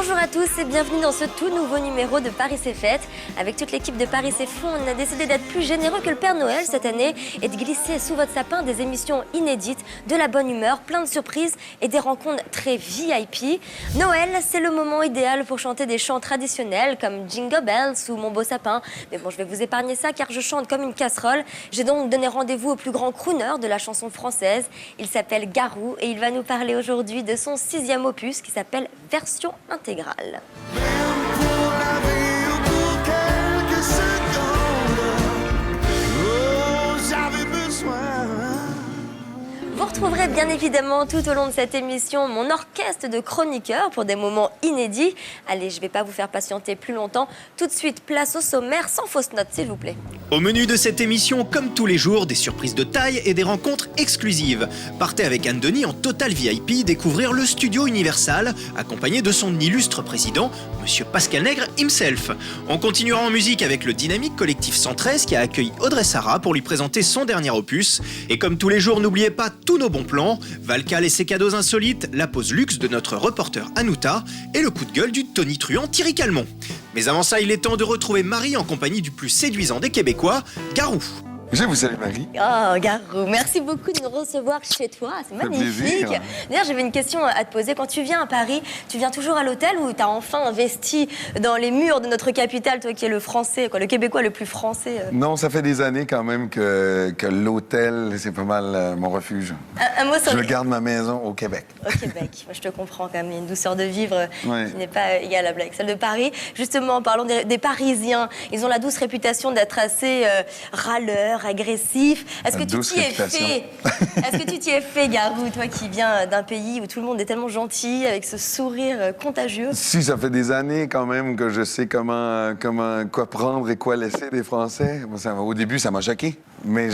Bonjour à tous et bienvenue dans ce tout nouveau numéro de Paris c'est fête. Avec toute l'équipe de Paris c'est fou, on a décidé d'être plus généreux que le Père Noël cette année et de glisser sous votre sapin des émissions inédites, de la bonne humeur, plein de surprises et des rencontres très VIP. Noël, c'est le moment idéal pour chanter des chants traditionnels comme Jingle Bells ou Mon beau sapin. Mais bon, je vais vous épargner ça car je chante comme une casserole. J'ai donc donné rendez-vous au plus grand crooner de la chanson française. Il s'appelle Garou et il va nous parler aujourd'hui de son 6e opus qui s'appelle Version intégrale. Vous retrouverez bien évidemment tout au long de cette émission mon orchestre de chroniqueurs pour des moments inédits. Allez, je ne vais pas vous faire patienter plus longtemps. Tout de suite, place au sommaire, sans fausse note, s'il vous plaît. Au menu de cette émission, comme tous les jours, des surprises de taille et des rencontres exclusives. Partez avec Anne Denis en total VIP découvrir le studio Universal, accompagné de son illustre président, Monsieur Pascal Nègre himself. On continuera en musique avec le dynamique collectif 113 qui a accueilli Audrey Sarah pour lui présenter son dernier opus. Et comme tous les jours, n'oubliez pas tous nos bons plans, Valcal et ses cadeaux insolites, la pause luxe de notre reporter Anouta et le coup de gueule du tonitruant Thierry Calmont. Mais avant ça, il est temps de retrouver Marie en compagnie du plus séduisant des Québécois, Garou. Je vous salue, Marie. Oh, Garou, merci beaucoup de nous recevoir chez toi. C'est magnifique. D'ailleurs, j'avais une question à te poser. Quand tu viens à Paris, tu viens toujours à l'hôtel ou tu as enfin investi dans les murs de notre capitale, toi qui es le français, le Québécois le plus français Non, ça fait des années quand même que l'hôtel, c'est pas mal mon refuge. Un mot sur Je garde ma maison au Québec. Au Québec. Je te comprends quand même. Il y a une douceur de vivre qui n'est pas égalable avec celle de Paris. Justement, en parlant des Parisiens, ils ont la douce réputation d'être assez râleurs, agressif. Est-ce que tu t'y es fait Est-ce que tu t'y es fait, Garou, toi qui viens d'un pays où tout le monde est tellement gentil, avec ce sourire contagieux? Si, ça fait des années quand même que je sais quoi prendre et quoi laisser des Français. Au début, ça m'a choqué. Mais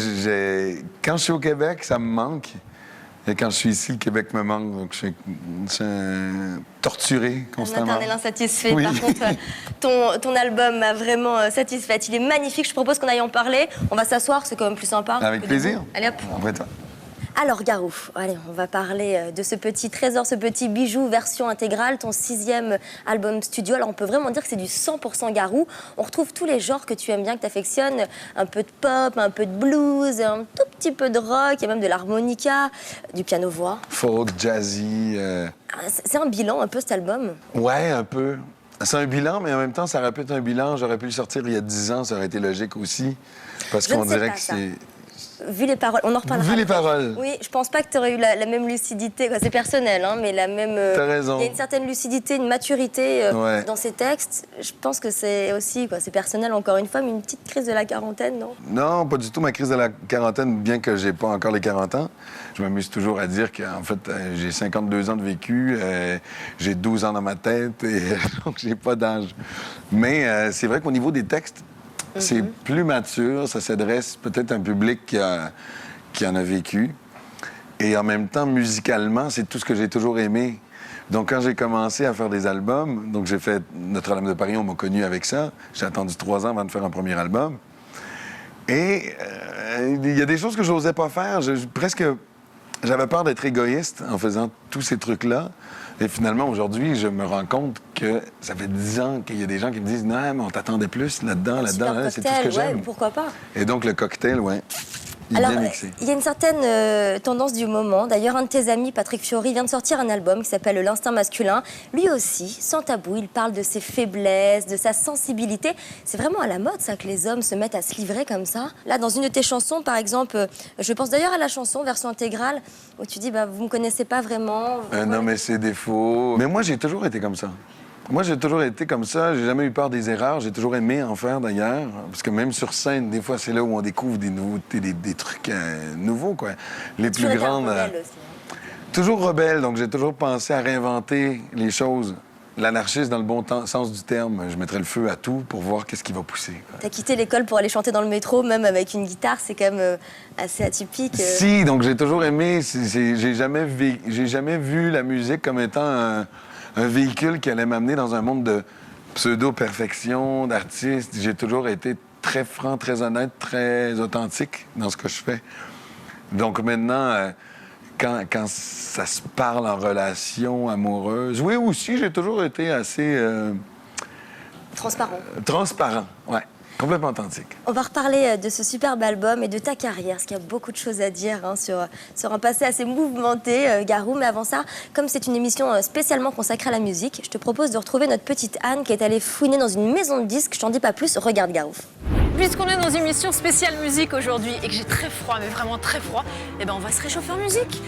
quand je suis au Québec, ça me manque. Et quand je suis ici, le Québec me manque. Donc, je suis torturé constamment. Un éternel insatisfait. Oui. Par contre, ton album m'a vraiment satisfaite. Il est magnifique. Je propose qu'on aille en parler. On va s'asseoir, c'est quand même plus sympa. Avec plaisir. Allez, hop. Après toi. Alors, Garou, allez, on va parler de ce petit trésor, ce petit bijou version intégrale, ton 6e album studio. Alors, on peut vraiment dire que c'est du 100% Garou. On retrouve tous les genres que tu aimes bien, que tu affectionnes. Un peu de pop, un peu de blues, un tout petit peu de rock, il y a même de l'harmonica, du piano-voix. Folk, jazzy. C'est un bilan, un peu, cet album? Ouais, un peu. C'est un bilan, mais en même temps, ça aurait pu être un bilan. J'aurais pu le sortir il y a 10 ans, ça aurait été logique aussi. Parce qu'on dirait que c'est... Vu les paroles, on en reparlera. Vu les paroles. Oui, je pense pas que tu aurais eu la même lucidité. C'est personnel, hein, mais la même. T'as raison. Il y a une certaine lucidité, une maturité dans ces textes. Je pense que c'est aussi, c'est personnel encore une fois, mais une petite crise de la quarantaine, non? Non, pas du tout ma crise de la quarantaine, bien que j'ai pas encore les 40 ans. Je m'amuse toujours à dire qu'en fait, j'ai 52 ans de vécu, j'ai 12 ans dans ma tête, et donc j'ai pas d'âge. Mais c'est vrai qu'au niveau des textes, c'est plus mature, ça s'adresse peut-être à un public qui en a vécu. Et en même temps, musicalement, c'est tout ce que j'ai toujours aimé. Donc, quand j'ai commencé à faire des albums, donc j'ai fait Notre-Dame de Paris, on m'a connu avec ça. J'ai attendu 3 ans avant de faire un premier album. Et il y a des choses que je n'osais pas faire. J'avais peur d'être égoïste en faisant tous ces trucs-là. Et finalement, aujourd'hui, je me rends compte que ça fait 10 ans qu'il y a des gens qui me disent « Non, mais on t'attendait plus là-dedans, c'est tout ce que j'aime. » Pourquoi pas? Et donc, le cocktail, il Alors, est bien mixé. Il y a une certaine tendance du moment. D'ailleurs, un de tes amis, Patrick Fiori, vient de sortir un album qui s'appelle L'Instinct masculin. Lui aussi, sans tabou, il parle de ses faiblesses, de sa sensibilité. C'est vraiment à la mode, ça, que les hommes se mettent à se livrer comme ça. Là, dans une de tes chansons, par exemple, je pense d'ailleurs à la chanson, version intégrale, où tu dis, vous me connaissez pas vraiment. Un homme et ses défauts. Mais moi, j'ai toujours été comme ça. Moi, j'ai toujours été comme ça. J'ai jamais eu peur des erreurs. J'ai toujours aimé en faire, d'ailleurs. Parce que même sur scène, des fois, c'est là où on découvre des nouveautés, des trucs nouveaux, quoi. Les plus grandes... Toujours rebelle. Donc, j'ai toujours pensé à réinventer les choses. L'anarchiste, dans le bon sens du terme. Je mettrais le feu à tout pour voir qu'est-ce qui va pousser. T'as quitté l'école pour aller chanter dans le métro, même avec une guitare. C'est quand même assez atypique. Si, donc j'ai toujours aimé... J'ai jamais vu la musique comme étant un véhicule qui allait m'amener dans un monde de pseudo-perfection, d'artiste. J'ai toujours été très franc, très honnête, très authentique dans ce que je fais. Donc maintenant, quand ça se parle en relation amoureuse. Oui, aussi, j'ai toujours été assez Transparent. ouais. Complètement authentique. On va reparler de ce superbe album et de ta carrière, parce qu'il y a beaucoup de choses à dire sur un passé assez mouvementé, Garou. Mais avant ça, comme c'est une émission spécialement consacrée à la musique, je te propose de retrouver notre petite Anne qui est allée fouiner dans une maison de disques. Je t'en dis pas plus, regarde Garou. Puisqu'on est dans une émission spéciale musique aujourd'hui et que j'ai très froid, mais vraiment très froid, eh ben on va se réchauffer en musique.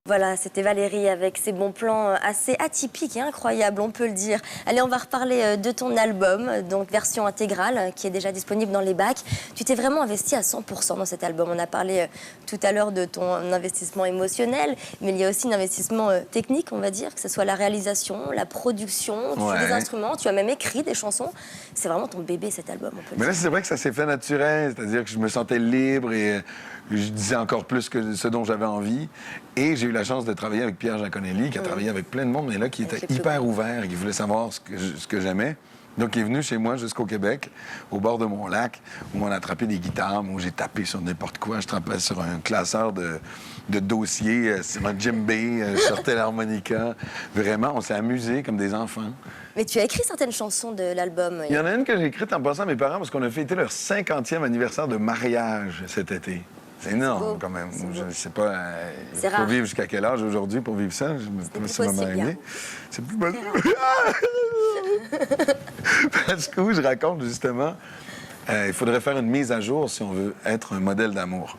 Voilà, c'était Valérie avec ses bons plans assez atypiques et incroyables, on peut le dire. Allez, on va reparler de ton album, donc version intégrale, qui est déjà disponible dans les bacs. Tu t'es vraiment investi à 100% dans cet album. On a parlé tout à l'heure de ton investissement émotionnel, mais il y a aussi un investissement technique, on va dire, que ce soit la réalisation, la production, tu fais des instruments, tu as même écrit des chansons. C'est vraiment ton bébé, cet album, on peut le dire. Mais là, c'est vrai que ça s'est fait naturel, c'est-à-dire que je me sentais libre et je disais encore plus que ce dont j'avais envie. Et j'ai eu la chance de travailler avec Pierre Jaconelli, qui a travaillé avec plein de monde, mais là, qui était hyper ouvert, qui voulait savoir ce que j'aimais. Donc, il est venu chez moi jusqu'au Québec, au bord de mon lac, où on a attrapé des guitares, où j'ai tapé sur n'importe quoi. Je tapais sur un classeur de dossiers, sur un djembé, je sortais l'harmonica. Vraiment, on s'est amusés comme des enfants. Mais tu as écrit certaines chansons de l'album. Il y en a une que j'ai écrite en passant à mes parents, parce qu'on a fêté leur 50e anniversaire de mariage cet été. C'est énorme, quand même. Je ne sais pas, il faut vivre jusqu'à quel âge aujourd'hui pour vivre ça. Je me suis si maman aimée. C'est plus possible. Parce que je raconte justement, il faudrait faire une mise à jour si on veut être un modèle d'amour.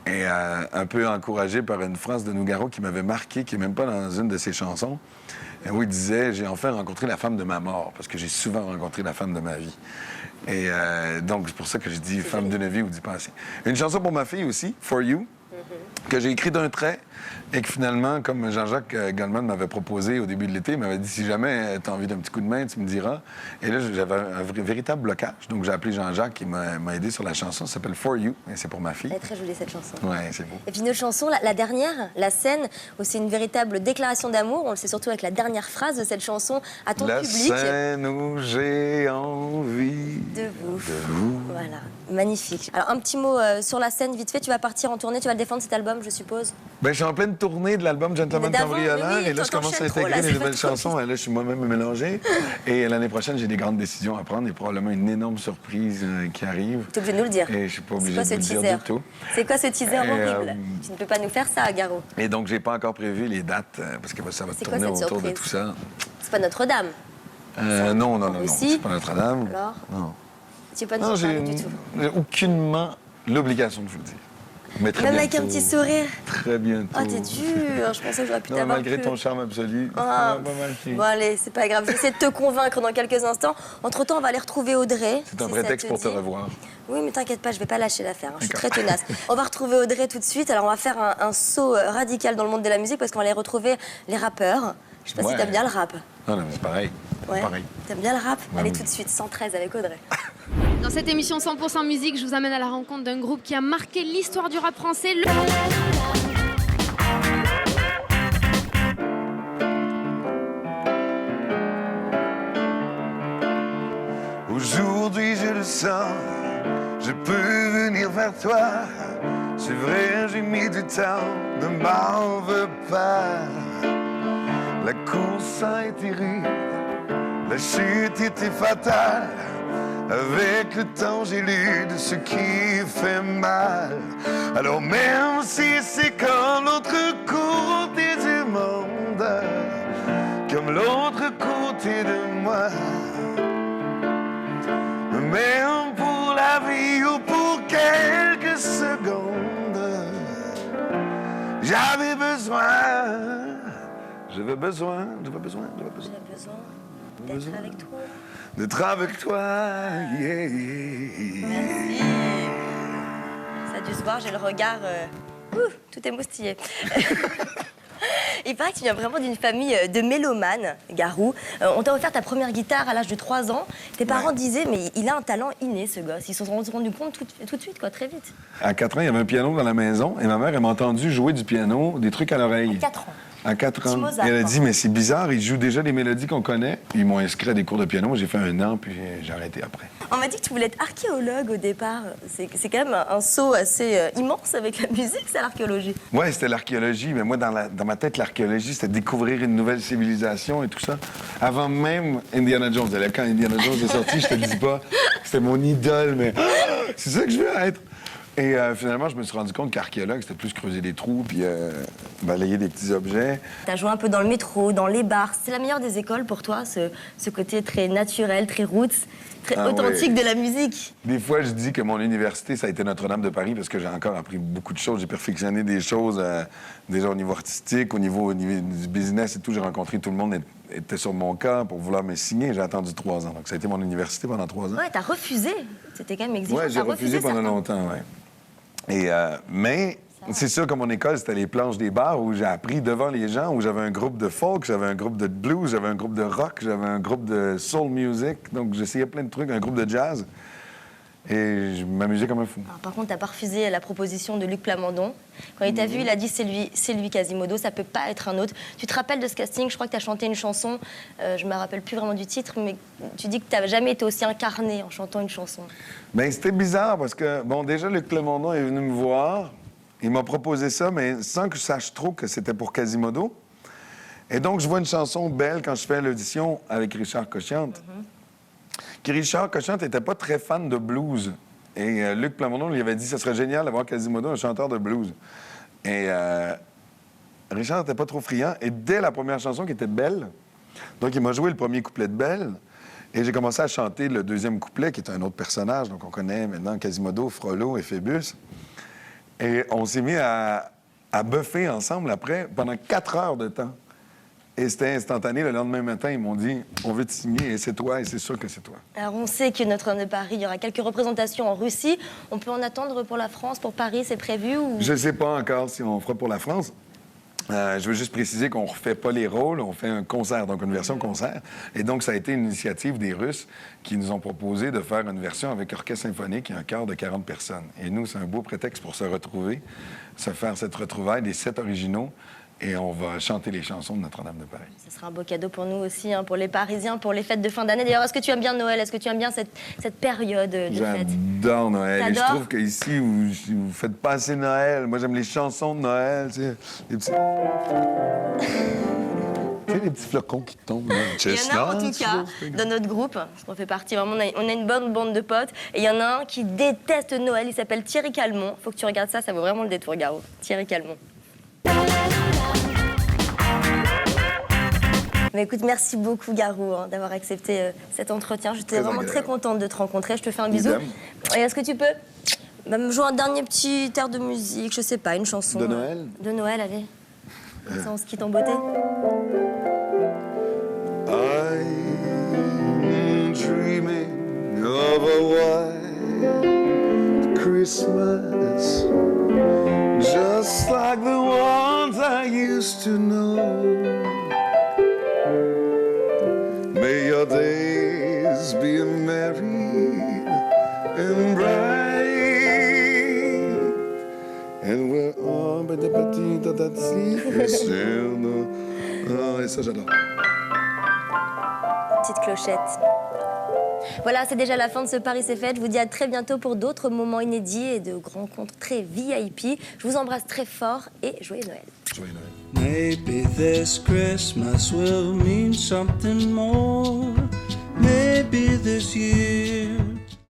Et un peu encouragé par une phrase de Nougaro qui m'avait marqué, qui n'est même pas dans une de ses chansons, où il disait « J'ai enfin rencontré la femme de ma mort », parce que j'ai souvent rencontré la femme de ma vie. Et donc, c'est pour ça que je dis « femme d'une vie » ou « d'y passer ». Une chanson pour ma fille aussi, « For You », que j'ai écrit d'un trait et que finalement, comme Jean-Jacques Goldman m'avait proposé au début de l'été, il m'avait dit « Si jamais tu as envie d'un petit coup de main, tu me diras ». Et là, j'avais un véritable blocage. Donc, j'ai appelé Jean-Jacques qui m'a aidé sur la chanson. Ça s'appelle « For You » et c'est pour ma fille. Elle est très jolie, cette chanson. Oui, c'est beau. Et puis une autre chanson, la dernière, La scène, où c'est une véritable déclaration d'amour. On le sait surtout avec la dernière phrase de cette chanson à ton public. La scène où j'ai envie de vous. Voilà, magnifique. Alors, un petit mot sur la scène, vite fait. Tu vas partir en tournée, tu vas le défendre, cet album, je suppose. Bien, je suis en pleine tournée de l'album Gentleman Cambrioleur, et là, je commence à intégrer les nouvelles chansons. Là, je suis moi-même mélangé. Et l'année prochaine, j'ai des grandes décisions à prendre et probablement une énorme surprise qui arrive. Tu es obligé de nous le dire. Et je ne suis pas obligé de vous le dire du tout. C'est quoi ce teaser horrible? Tu ne peux pas nous faire ça, Garou. Et donc, j'ai pas encore prévu les dates, parce que ça va tourner autour de tout ça. C'est pas Notre-Dame? Non, c'est pas Notre-Dame. Alors? Non. Tu n'es pas nous parler du tout? J'ai aucunement l'obligation de vous le dire. Mais très même bientôt. avec un petit sourire. Très bientôt. Oh, t'es dur. Je pensais que j'aurais pu t'avoir malgré ton charme absolu. Bon, allez, c'est pas grave. J'essaie de te convaincre dans quelques instants. Entre-temps, on va aller retrouver Audrey. C'est un prétexte pour te revoir. Oui, mais t'inquiète pas, je vais pas lâcher l'affaire. Je suis très tenace. On va retrouver Audrey tout de suite. Alors, on va faire un saut radical dans le monde de la musique parce qu'on va aller retrouver les rappeurs. Je sais pas si t'aimes bien le rap. Non, mais c'est pareil. Ouais. Pareil. T'aimes bien le rap? Allez, tout de suite, 113 avec Audrey. Dans cette émission 100% musique, je vous amène à la rencontre d'un groupe qui a marqué l'histoire du rap français. Aujourd'hui, je le sens, je peux venir vers toi. C'est vrai, j'ai mis du temps, ne m'en veux pas. La course a été rude, la chute était fatale. Avec le temps, j'ai lu de ce qui fait mal. Alors même si c'est comme l'autre côté du monde, comme l'autre côté de moi, même pour la vie ou pour quelques secondes, j'avais besoin. J'avais besoin D'être avec toi. D'être avec toi, yeah. Merci. Ça a dû se voir, j'ai le regard... tout émoustillé. Il paraît que tu viens vraiment d'une famille de mélomanes, Garou. On t'a offert ta première guitare à l'âge de 3 ans. Tes parents disaient, mais il a un talent inné, ce gosse. Ils se sont rendus compte tout de suite, quoi, très vite. À 4 ans, il y avait un piano dans la maison et ma mère, elle m'a entendu jouer du piano, des trucs à l'oreille. À 4 ans. À 4 ans. Petit Mozart, Et elle a quoi. dit, mais c'est bizarre, ils jouent déjà des mélodies qu'on connaît. Ils m'ont inscrit à des cours de piano. J'ai fait 1 an, puis j'ai arrêté après. On m'a dit que tu voulais être archéologue au départ. C'est quand même un saut assez immense avec la musique, c'est l'archéologie. Ouais, c'était l'archéologie, mais moi, dans ma tête, l'archéologie, c'était découvrir une nouvelle civilisation et tout ça. Avant même Indiana Jones. Quand Indiana Jones est sorti, je te dis pas, c'était mon idole, mais c'est ça que je veux être. Et finalement, je me suis rendu compte qu'archéologue, c'était plus creuser des trous puis balayer des petits objets. T'as joué un peu dans le métro, dans les bars. C'est la meilleure des écoles pour toi, ce côté très naturel, très roots, très authentique de la musique. Des fois, je dis que mon université, ça a été Notre-Dame de Paris parce que j'ai encore appris beaucoup de choses. J'ai perfectionné des choses, déjà au niveau artistique, au niveau du business et tout. J'ai rencontré tout le monde, était sur mon cas pour vouloir me signer. J'ai attendu 3 ans. Donc, ça a été mon université pendant 3 ans. Ouais, t'as refusé. C'était quand même exigeant. Oui, j'ai T'as refusé pendant certains. longtemps, oui. Et, mais c'est sûr que mon école, c'était les planches des bars où j'ai appris devant les gens, où j'avais un groupe de folk, j'avais un groupe de blues, j'avais un groupe de rock, j'avais un groupe de soul music. Donc, j'essayais plein de trucs, un groupe de jazz. Et je m'amusais comme un fou. Alors, par contre, t'as pas refusé la proposition de Luc Plamondon. Quand il t'a vu, il a dit c'est lui Quasimodo, ça peut pas être un autre. Tu te rappelles de ce casting? Je crois que t'as chanté une chanson, je me rappelle plus vraiment du titre, mais tu dis que t'as jamais été aussi incarné en chantant une chanson. Bien, c'était bizarre parce que, bon, déjà, Luc Plamondon est venu me voir. Il m'a proposé ça, mais sans que je sache trop que c'était pour Quasimodo. Et donc, je vois une chanson belle quand je fais l'audition avec Richard Cochiante. Qui Richard Cochiante n'était pas très fan de blues. Et Luc Plamondon lui avait dit que ce serait génial d'avoir Quasimodo, un chanteur de blues. Et Richard n'était pas trop friand. Et dès la première chanson, qui était Belle, donc il m'a joué le premier couplet de Belle. Et j'ai commencé à chanter le deuxième couplet, qui est un autre personnage. Donc on connaît maintenant Quasimodo, Frollo et Phébus. Et on s'est mis à buffer ensemble après pendant 4 heures de temps. Et c'était instantané. Le lendemain matin, ils m'ont dit « On veut te signer et c'est toi et c'est sûr que c'est toi. » Alors, on sait que Notre-Dame de Paris, il y aura quelques représentations en Russie. On peut en attendre pour la France, pour Paris, c'est prévu ou... Je ne sais pas encore si on fera pour la France. Je veux juste préciser qu'on ne refait pas les rôles, on fait un concert, donc une version concert. Et donc, ça a été une initiative des Russes qui nous ont proposé de faire une version avec orchestre symphonique et un chœur de 40 personnes. Et nous, c'est un beau prétexte pour se retrouver, se faire cette retrouvaille des 7 originaux. Et on va chanter les chansons de Notre-Dame de Paris. Ce sera un beau cadeau pour nous aussi, hein, pour les Parisiens, pour les fêtes de fin d'année. D'ailleurs, est-ce que tu aimes bien Noël? Est-ce que tu aimes bien cette période de fête? J'adore Noël. Et je T'adores? trouve qu'ici, vous faites pas assez Noël. Moi, j'aime les chansons de Noël. Tu sais, les petits... tu sais, les petits flocons qui tombent. Là. Il y en a en tout cas dans notre groupe, parce qu'on fait partie vraiment, on a une bonne bande de potes, et il y en a un qui déteste Noël, il s'appelle Thierry Calmont. Faut que tu regardes ça, ça vaut vraiment le détour, Garo. Thierry Calmont. Mais écoute, merci beaucoup, Garou, hein, d'avoir accepté cet entretien. J'étais vraiment très contente de te rencontrer. Je te fais un bisou. Et est-ce que tu peux me jouer un dernier petit air de musique, je sais pas, une chanson De Noël? De Noël, allez. Comme ça, on se quitte en beauté. I'm dreaming of a white Christmas, just like the ones I used to know. May your days be merry and bright, and we're all but the petit tatati. Et ça, j'adore. Petite clochette. Voilà, c'est déjà la fin de ce Paris c'est fête. Je vous dis à très bientôt pour d'autres moments inédits et de rencontres très VIP. Je vous embrasse très fort et joyeux Noël. Joyeux Noël. Maybe this Christmas will mean something more. Maybe this year